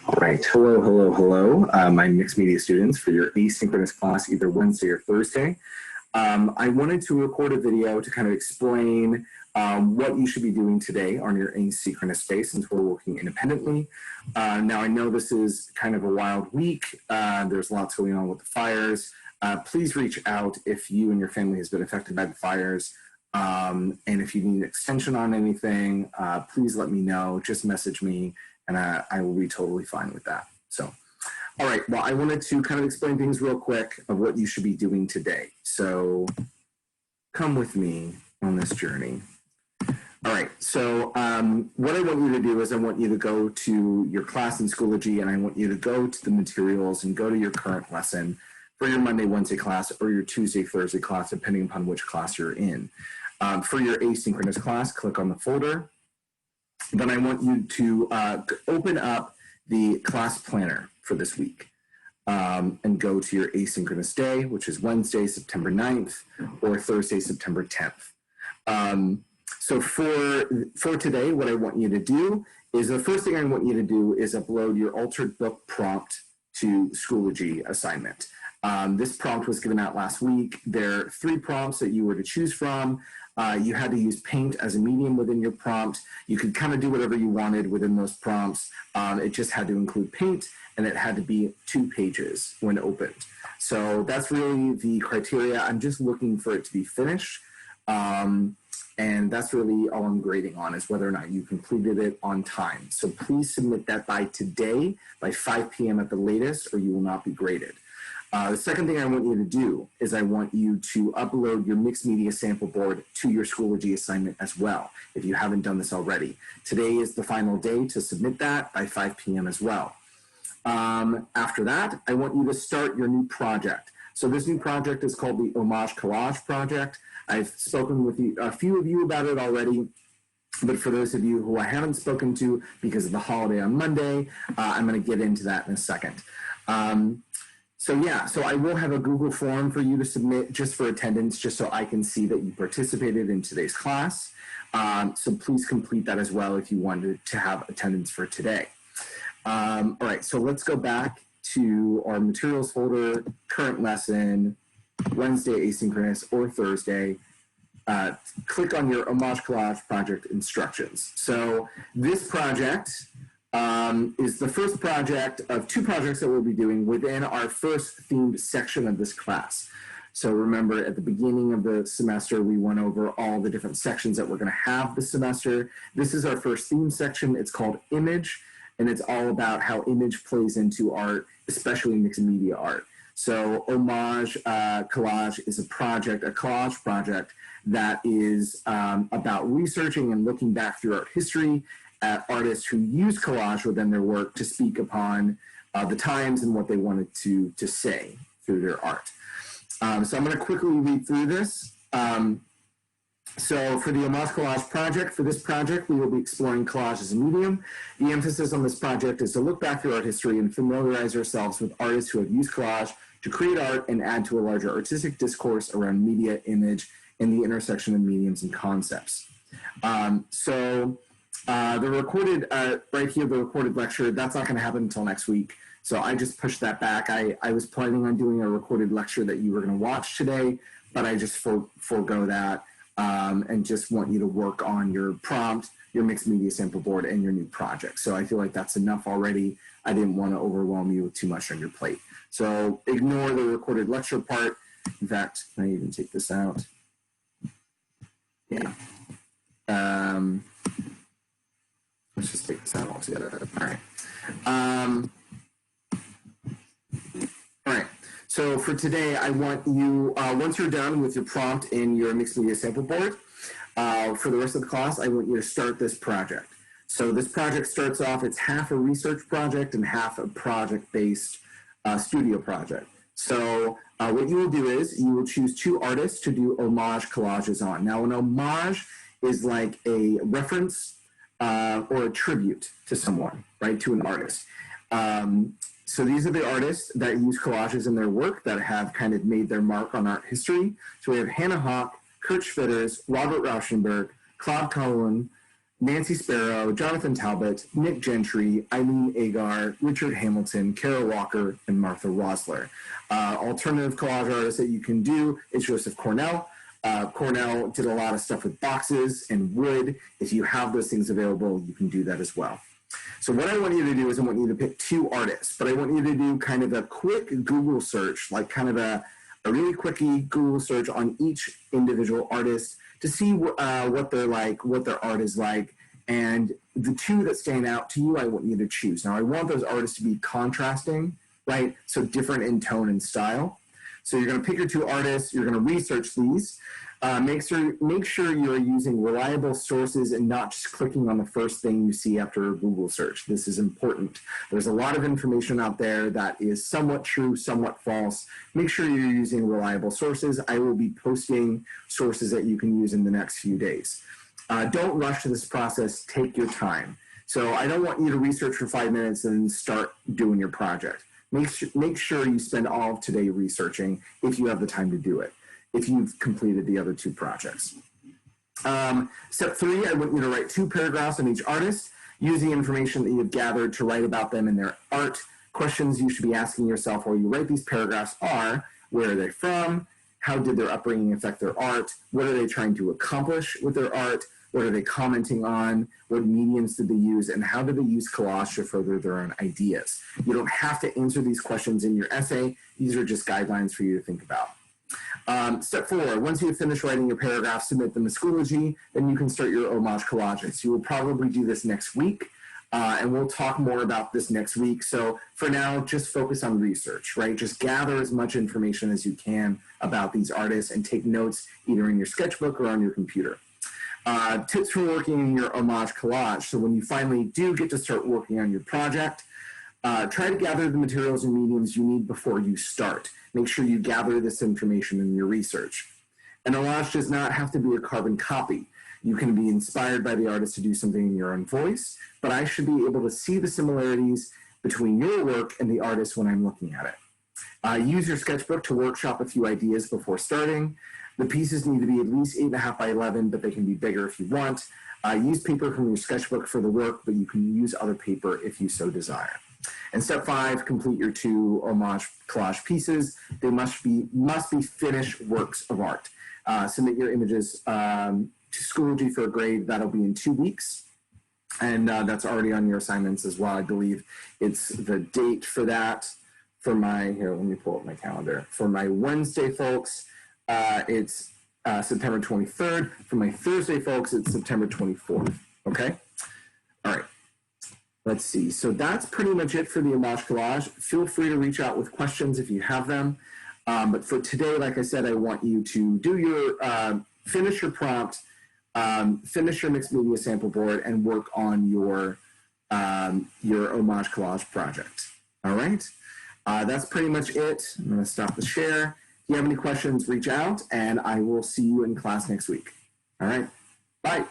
All right, hello, hello, hello, my mixed media students for your asynchronous class, either Wednesday or Thursday. I wanted to record a video to kind of explain what you should be doing today on your asynchronous space since we're working independently. Now, I know this is kind of a wild week. There's lots going on with the fires. Please reach out if you and your family has been affected by the fires. And if you need an extension on anything, please let me know. Just message me. And I will be totally fine with that. So, all right, well, I wanted to kind of explain things real quick of what you should be doing today. So come with me on this journey. All right, so what I want you to do is I want you to go to your class in Schoology, and I want you to go to the materials and go to your current lesson for your Monday, Wednesday class or your Tuesday, Thursday class, depending upon which class you're in. For your asynchronous class, click on the folder. Then I want you to open up the class planner for this week and go to your asynchronous day, which is Wednesday, September 9th, or Thursday, September 10th. So for today, what I want you to do is the first thing I want you to do is upload your altered book prompt to Schoology assignment. This prompt was given out last week. There are 3 prompts that you were to choose from. You had to use paint as a medium within your prompt. You could kind of do whatever you wanted within those prompts. It just had to include paint, and it had to be 2 pages when opened. So that's really the criteria. I'm just looking for it to be finished. And that's really all I'm grading on, is whether or not you completed it on time. So please submit that by today, by 5 p.m. at the latest, or you will not be graded. The second thing I want you to do is I want you to upload your mixed media sample board to your Schoology assignment as well, if you haven't done this already. Today is the final day to submit that by 5 p.m. as well. After that, I want you to start your new project. So this new project is called the Homage Collage Project. I've spoken with a few of you about it already, but for those of you who I haven't spoken to because of the holiday on Monday, I'm going to get into that in a second. So I will have a Google form for you to submit just for attendance, just so I can see that you participated in today's class. So please complete that as well if you wanted to have attendance for today. All right, so let's go back to our materials folder, current lesson, Wednesday asynchronous or Thursday. Click on your Homage Collage project instructions. So this project is the first project of 2 projects that we'll be doing within our first themed section of this class. So remember, at the beginning of the semester, we went over all the different sections that we're going to have this semester. This is our first theme section. It's called Image, and it's all about how image plays into art, especially mixed media art. So Homage Collage is a collage project that is about researching and looking back through art history at artists who use collage within their work to speak upon the times and what they wanted to say through their art. So I'm going to quickly read through this. So for the Homage Collage project, for this project, we will be exploring collage as a medium. The emphasis on this project is to look back through art history and familiarize ourselves with artists who have used collage to create art and add to a larger artistic discourse around media, image, and the intersection of mediums and concepts. The recorded, right here, the recorded lecture, that's not going to happen until next week. So I just pushed that back. I was planning on doing a recorded lecture that you were going to watch today, but I just forego that and just want you to work on your prompt, your mixed media sample board, and your new project. So I feel like that's enough already. I didn't want to overwhelm you with too much on your plate. So ignore the recorded lecture part. In fact, can I even take this out? Yeah. Let's just take this out altogether. All right. All right. So for today, I want you, once you're done with your prompt in your mixed media sample board, for the rest of the class, I want you to start this project. So this project starts off, it's half a research project and half a project-based studio project. So what you will do is you will choose 2 artists to do homage collages on. Now, an homage is like a reference or a tribute to someone, right, to an artist. So these are the artists that use collages in their work that have kind of made their mark on art history. So we have Hannah Hawk, Kurt Schwitters, Robert Rauschenberg, Claude Cohen, Nancy Sparrow, Jonathan Talbot, Nick Gentry, Eileen Agar, Richard Hamilton, Kara Walker, and Martha Rosler. Alternative collage artists that you can do is Joseph Cornell. Cornell did a lot of stuff with boxes and wood. If you have those things available, you can do that as well. So what I want you to do is I want you to pick 2 artists, but I want you to do kind of a quick Google search, like kind of a really quickie Google search on each individual artist to see what they're like, what their art is like, and the 2 that stand out to you, I want you to choose. Now, I want those artists to be contrasting, right? So different in tone and style. So you're going to pick your 2 artists. You're going to research these. Make sure you're using reliable sources and not just clicking on the first thing you see after a Google search. This is important. There's a lot of information out there that is somewhat true, somewhat false. Make sure you're using reliable sources. I will be posting sources that you can use in the next few days. Don't rush to this process. Take your time. So I don't want you to research for 5 minutes and start doing your project. Make sure you spend all of today researching if you have the time to do it, if you've completed the other 2 projects. Step 3, I want you to write 2 paragraphs on each artist. Use the information that you've gathered to write about them and their art. Questions you should be asking yourself while you write these paragraphs are, where are they from? How did their upbringing affect their art? What are they trying to accomplish with their art? What are they commenting on? What mediums did they use? And how did they use collage to further their own ideas? You don't have to answer these questions in your essay. These are just guidelines for you to think about. Step 4, once you've finished writing your paragraph, submit them to Schoology, then you can start your homage collages. You will probably do this next week, and we'll talk more about this next week. So for now, just focus on research, right? Just gather as much information as you can about these artists and take notes either in your sketchbook or on your computer. Tips for working in your homage collage. So when you finally do get to start working on your project, try to gather the materials and mediums you need before you start. Make sure you gather this information in your research. An collage does not have to be a carbon copy. You can be inspired by the artist to do something in your own voice, but I should be able to see the similarities between your work and the artist when I'm looking at it. Use your sketchbook to workshop a few ideas before starting. The pieces need to be at least 8.5 by 11, but they can be bigger if you want. Use paper from your sketchbook for the work, but you can use other paper if you so desire. And step 5, complete your 2 homage collage pieces. They must be finished works of art. Submit your images to Schoology for a grade. That'll be in 2 weeks. And that's already on your assignments as well. I believe it's the date for that for my, here, let me pull up my calendar. For my Wednesday folks, it's September 23rd. For my Thursday folks, it's September 24th. Okay? All right. Let's see. So that's pretty much it for the homage collage. Feel free to reach out with questions if you have them. But for today, like I said, I want you to do your, finish your prompt, finish your mixed media sample board, and work on your homage collage project. All right? That's pretty much it. I'm going to stop the share. If you have any questions, reach out, and I will see you in class next week. All right? Bye.